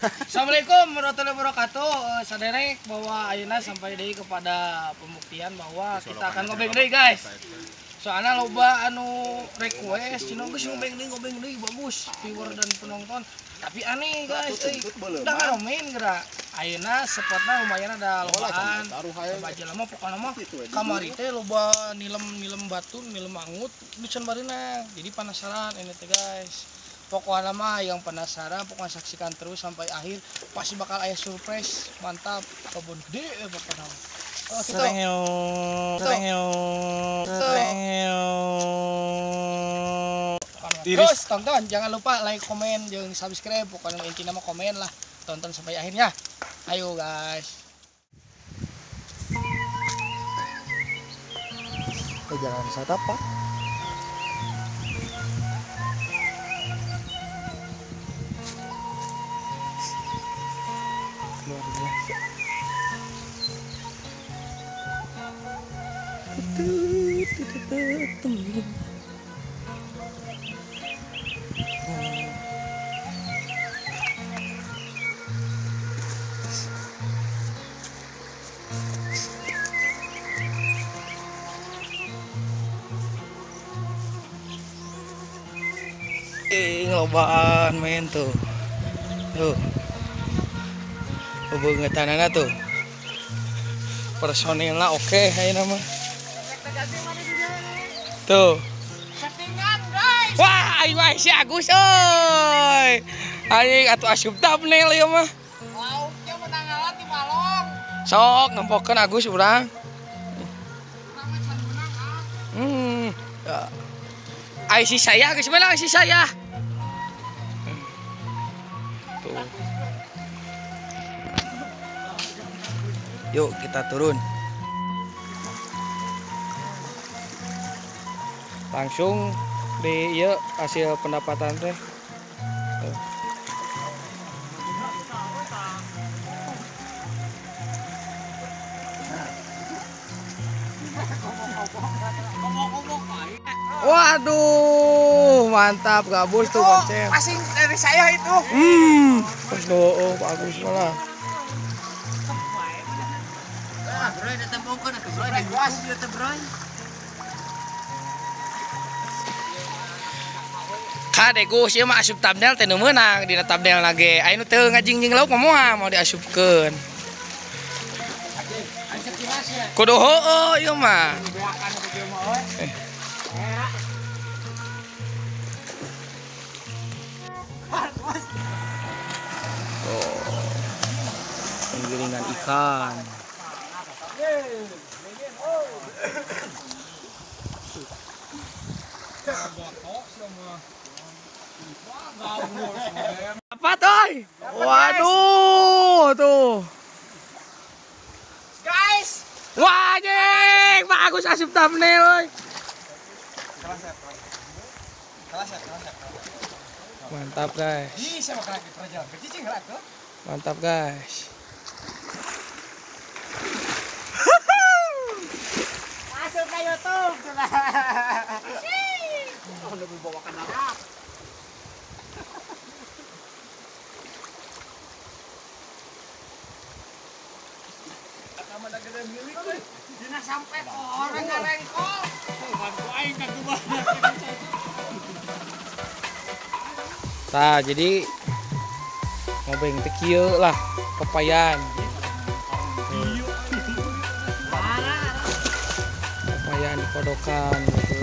Assalamualaikum warahmatullahi wabarakatuh. Saderek bahwa ayeuna sampai deui kepada pembuktian bahwa kita akan ngobeng deui guys. Soalnya loba anu request cina geus ngobeng deui bagus viewer dan penonton. Tapi aneh guys, udah ngaromin geura. Ayeuna spotna lumayan ada lobaan. Baca lama pokokna mah kamari teh loba nilem batu, nilem mangut dican bareunang. Jadi penasaran ini teh guys. Pokoknya mah yang penasaran pokoknya saksikan terus sampai akhir, pasti bakal aya surprise mantap kebun gede pokoknya. Terus tonton, jangan lupa like, komen, jangan subscribe, pokoknya intinya mah komen lah, tonton sampai akhirnya. Ayo guys. Jalan wisata Pak. Luar biasa. Ngelobaan main tuh. Tuh. Bebengetanana tuh. Personilnya oke ayeuna mah. Tuh. Settingan guys. Wah, aing mah si Agus euy. Aing atuh asup thumbnail ieu mah. Wow, dia menang ngalah di Malong. Sok ngempokeun Agus urang. Ya. Ai si saya geus belang si saya. Tuh. Yuk kita turun. Langsung di ieu hasil pendapatan teh. Tuh. Waduh, mantap gabus tuh konsep. Passing dari saya itu. Pas doa bagus malah. Bro, datang bongkar ke bro, ada gua datang bro. Kade Gus ieu mah asup thumbnail teh nu meunang dina thumbnail lage. Aya nu teu ngajingjing lauk moal mau diasupkeun. Kudu heueuh ieu mah. Penggilingan ikan. Apa toy? Waduh tuh. Guys, Wah jeng, bagus asup thumbnail euy. Mantap guys. ini siapa lagi kerja? Kecicing gerak tuh. Mantap guys. Masuk ke YouTube. Oh, udah bawa kamera. Kamera gede milik euy. Dina sampai orang ngarengkol. Bantu aing ka tuh. Tah jadi ngobeng teh kieu lah pepayan. Pepayan di podokan gitu.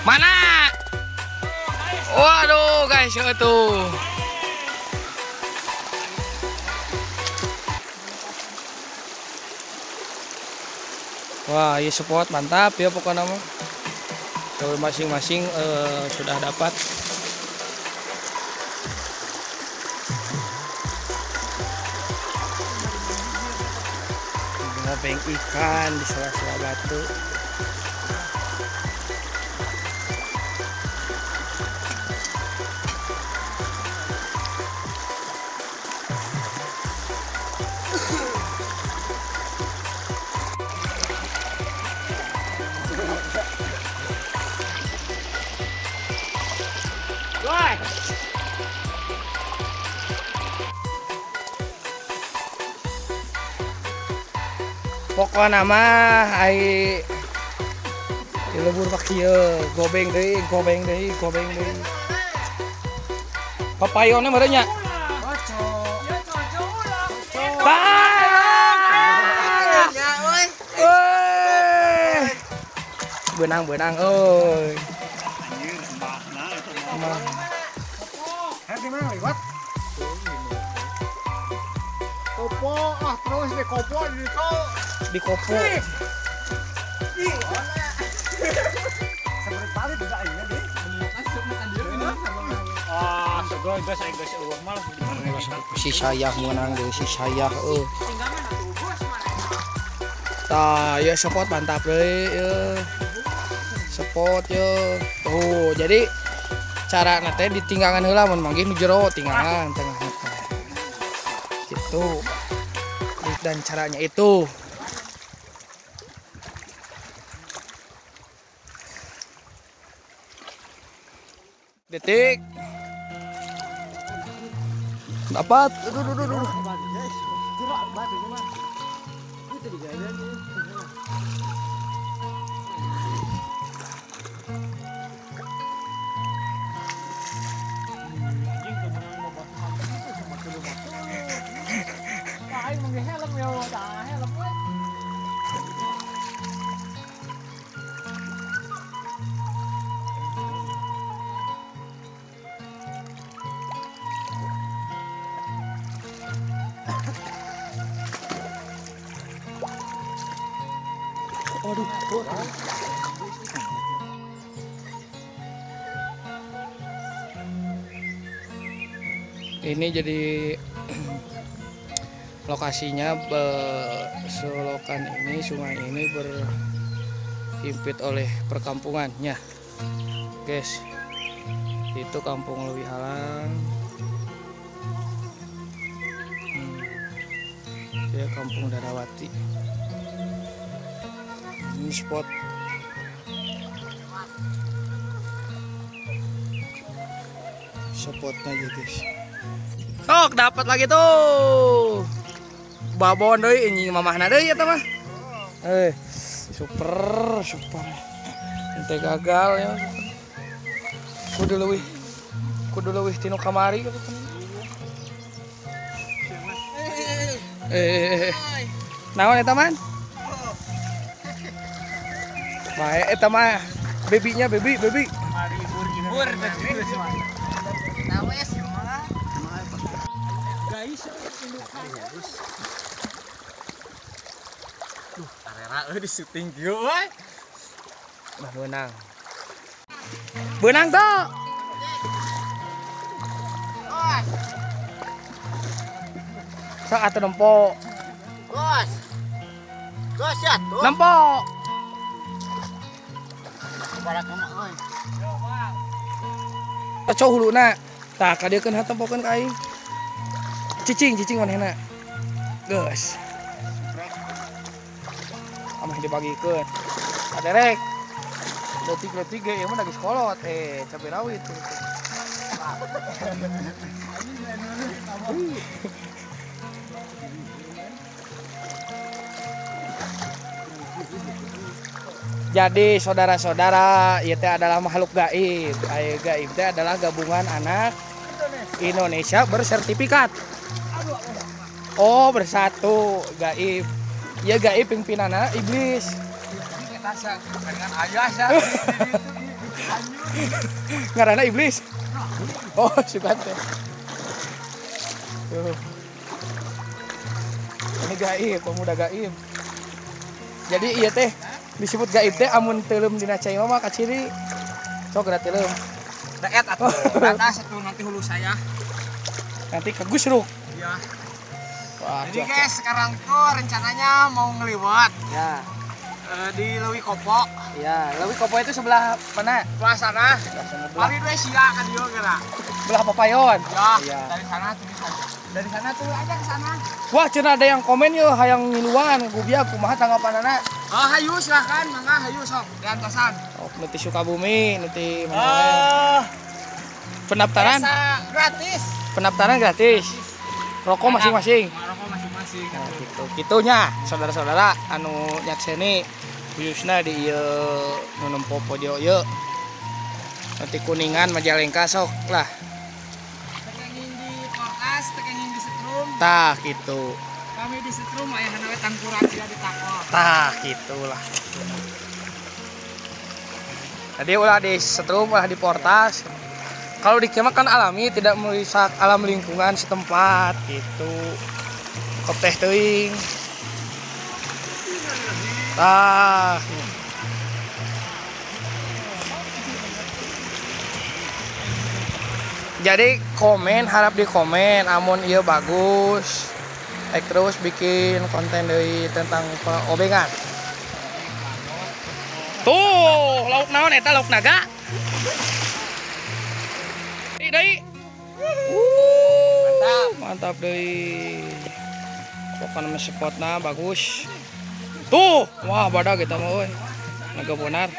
Mana? Waduh guys itu. Wah, ini spot mantap ya pokoknya mah. Kalau masing-masing sudah dapat. Ngobeng ikan di sela-sela batu. Pokoknya mah ai di lebur pak kieu gobeng deui. Papayonnya merenya. Benang euy. Di mana lewat? Kopo, terus di kopo di itu. Di kopo. Seperti palit juga ini deh. Segoy bahasa Inggris uang malah Si sayah menang deh, si sayah tah ya spot mantap deh ya. Spot ya. Oh, jadi cara nate ditinggangan heula mun mangge nu jero tinggangan tengah teh. Gitu. Dan caranya itu. Detik. Dapat. Aduh. Waduh. Ini jadi lokasinya selokan ini, sungai ini berhimpit oleh perkampungannya, guys. Itu Kampung Leuwi Halang. Ya, Kampung Darawati. Ini spot spotnya aja, guys. Tok dapat lagi tuh. Babon deui anjing mamahna deui eta mah. Super. Ente gagal ya. Kudu leuwih tinu kamari. Naon eta man? Bae eta mah bebinya bebi. libur namanya semua guys arera di syuting kieu we Bah benang tuh. Sok atuh nempo. Gos ya tuh Nempo. barat mah euy Cocok huluna. Tah kadeukeun hatempokeun ka aing. Cicing manehna. Geus. Amah dibagikeun. Aderek. Letik ge ieu mah da geus kolot cabe rawit. Jadi saudara-saudara, ieu teh adalah makhluk gaib. Gaib teh adalah gabungan anak Indonesia bersertifikat. Oh, bersatu gaib. Ya gaib pimpinanna iblis. dengan ayah ya Ngaranna iblis. Oh, suka teh. Tuh. Ini gaib, pemuda gaib. Jadi iya teh disebut gaib teh amun teuleum dina cai mah kaciri. Sok geura teuleum. deket atuh batas atuh nanti hulu saya Nanti ke Gusruk. iya Wah, jadi guys sekarang tuh rencananya mau ngeliwat ya. di Leuwi Kopo Ya, Leuwi Kopo itu sebelah mana? sebelah sana Sebelah mari dua sia kan dia geura belah Papayon. ya Iya. dari sana tuh aja ke sana Wah, cenah ada yang komen yo hayang ngiluan gubiak kumaha tanggapanana. oh hayu silahkan mangga hayu sok di antosan Oh, nuti Sukabumi, nuti mana? Pendaftaran? biasa gratis Pendaftaran gratis. Rokok masing-masing. rokok masing-masing asik Nah, gitu gitunya saudara-saudara anu nyakseni khususna di ieu nu nempo pojo ieu nanti Kuningan Majalengka sok lah tekenging di Portas tekenging di Setrum tah gitu kami di Setrum ayahna we tangkuran tidak ditakor tah gitulah tadi ulah di Setrum ulah di Portas kalau di kemah kan alami tidak merusak alam lingkungan setempat gitu kopteh teuing tah jadi komen harap di komen amun ieu bagus terus bikin konten deui tentang obengan tuh lauk naon eta lauk naga deui mantap deui pokoknya spotna bagus tuh wah badak kita mah euy naga bonar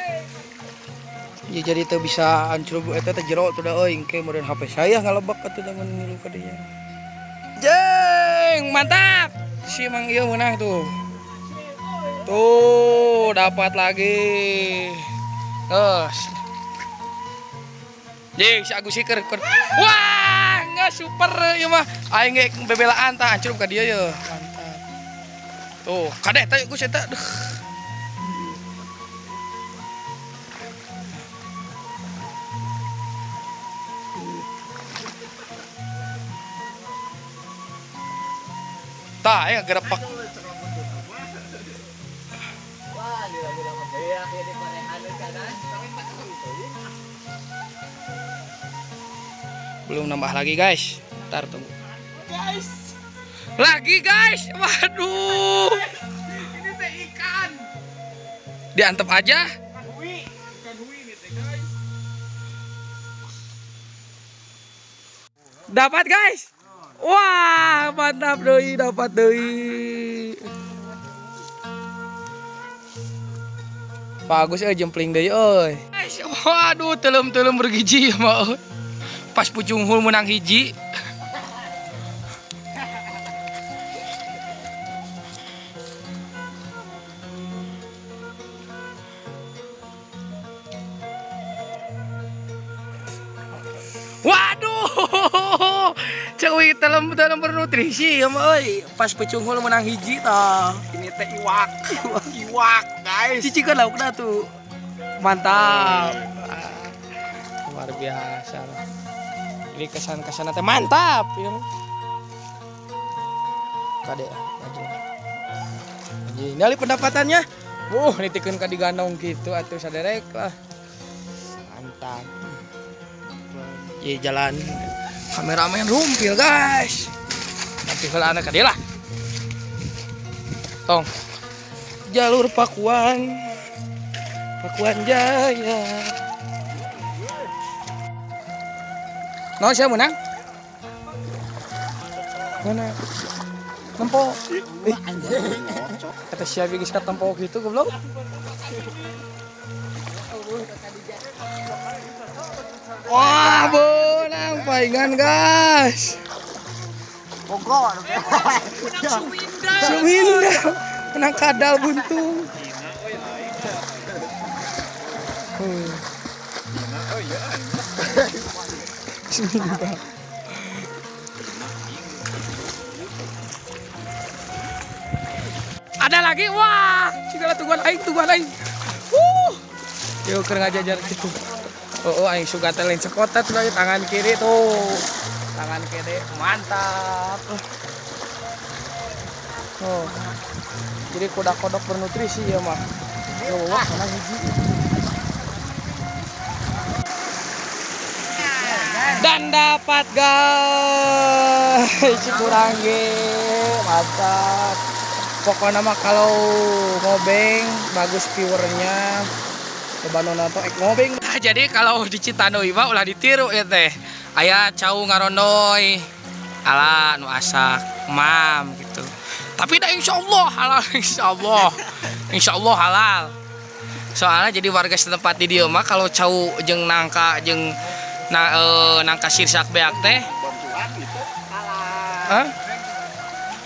ya jadi teu bisa hancur eta teh jero teh da euy engke meureun HP saya ngalebak atuh da ngilu ka dieu jeng mantap si Mang ieu menang tuh dapat lagi jeng si Agus keur wah enggak super ieu mah aing ge bebelaan tah hancur ka dieu ye mantap tuh kadeh teh Gus eta tah ya gerepak belum nambah lagi guys ntar tunggu lagi guys waduh ini teh ikan diantep aja ikan hui ini teh guys dapat guys wah mantap deui dapat deui bagus jempling deui euy guys waduh telem-telem bergiji mah pas pucung hul menang hiji waduh cewek telem-telem bernutrisi ya mah euy pas pucung hul menang hiji tah ini teh iwak guys cici kan laukna tuh mantap luar biasa ini kesan-kesan teh mantap ya kade maju ini ali pendapatannya nitikeun ka digandong gitu atuh saderek lah mantap jalan kameramen rumpil guys nanti heula anak ka dieu lah tong jalur Pakuan Jaya no siapa menang mana tempo kata siapa guys kata tempo gitu goblok wah benang paingan guys Bogor. Suminda menang kadal buntung Suminda ada lagi wah segala tungguan aing yuk keur ngajajar gitu aing suka lain sekotet lagi tangan kiri tuh tangan kiri mantap jadi kodok-kodok bernutrisi ya mah wah mana hiji dan dapat guys kurang mantap pokoknya mah kalau ngobeng bagus viewernya coba nonton ngobeng jadi kalau di Citanoi mah ulah ditiru ya teh aya cau ngarondoy ala nu asak mam gitu tapi dah insyaallah halal insyaallah halal soalnya jadi warga setempat di dieu mah kalau cau jeung nangka jeung nangka sirsak beak teh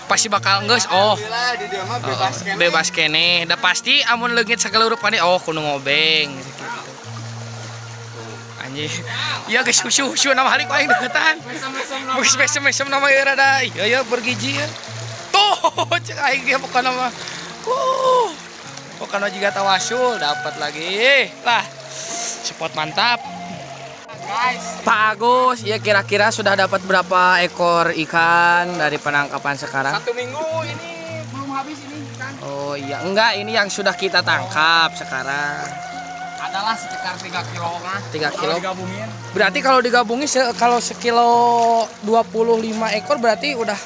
pasti bakal geus. Oh. Alhamdulillah di dia mah bebas kene. Bebas kene. Da pasti amun leungit sagelurup kane oh kudu ngobeng gitu. Anjing. Iya geus husu-husu nama hari ku aing deketan. Geus mesem-mesem nama ieu rada. Ieu bergiji ya. Tuh cek aing ge pokona mah. Pokona juga tawasul dapat lagi. Lah. Spot mantap. Pak Agus, ya kira-kira sudah dapat berapa ekor ikan dari penangkapan sekarang? 1 minggu ini belum habis ini kan. Oh iya, enggak ini yang sudah kita tangkap sekarang. Adalah sekitar 3 kilo mah. 3 kilo. Digabungin. Berarti kalau digabungin kalau sekilo 25 ekor berarti udah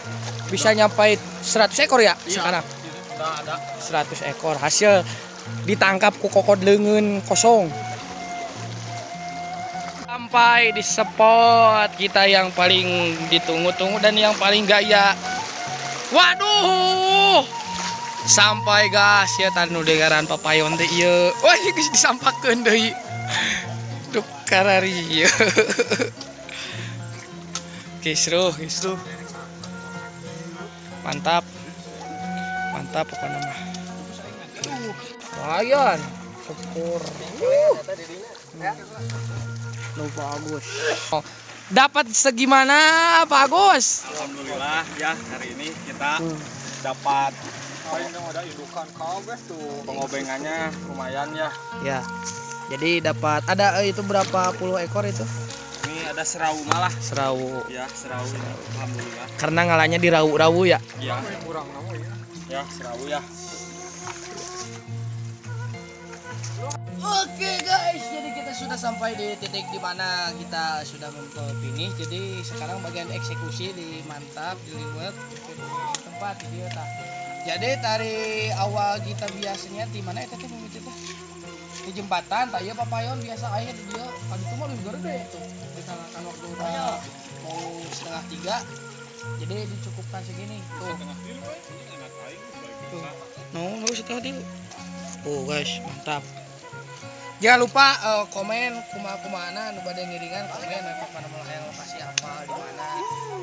bisa nyampe 100 ekor ya sekarang? Udah ada 100 ekor hasil ditangkap ku kokod leungeun kosong. Sampai di spot kita yang paling ditunggu-tunggu dan yang paling gaya. Waduh, sampai gas ya tanu dengaran papayon teh ieu. Wah, geus disampakeun deui. Duk karari ieu. Kisruh. Mantap. Mantap pokoknya mah. Lumayan. Syukur. Lu Pak Agus. Dapat segimana Pak Agus? Alhamdulillah ya hari ini kita dapat ada indukan kabeh tuh. Pengobengannya lumayan ya. Ya. Jadi dapat ada itu berapa puluh ekor itu? Ini ada serau malah. Serau. Ya, serau ini. Alhamdulillah. Karena ngalanya di rawu-rawu ya. Ya, kurang nama ya. Ya, serau ya. Oke guys, jadi kita sudah sampai di titik dimana kita sudah finish. Jadi sekarang bagian eksekusi di mantap, diliwat di tempat video tak. Jadi dari awal kita biasanya di mana itu tuh itu di jembatan, tak ya papayon biasa air di dia. Pagi itu mah lebih gede tuh. Ditanggakan waktu udah mau 2:30. Jadi dicukupkan segini tuh. No, setengah tilu. Oh guys, mantap. Jangan lupa komen kumaha-kumahana nu bade ngiringan komen apa nama yang lokasi apa di mana.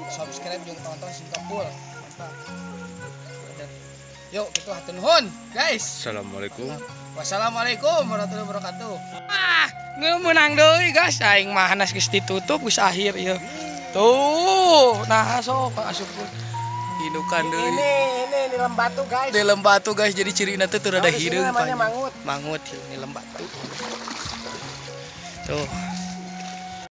Subscribe juga tonton Singapura. Mantap. Yuk kita hatur nuhun, guys. Assalamualaikum. Wassalamualaikum warahmatullahi wabarakatuh. Ngeunang deui guys, aing mah hanas geus ditutup geus akhir ieu. Tuh, nah sok asupkeun. Indukan deui. Ini lembatu guys. Di lembatu guys, jadi cirina teh teu rada hideung namanya mangut. Mangut ini lembatu. Tuh.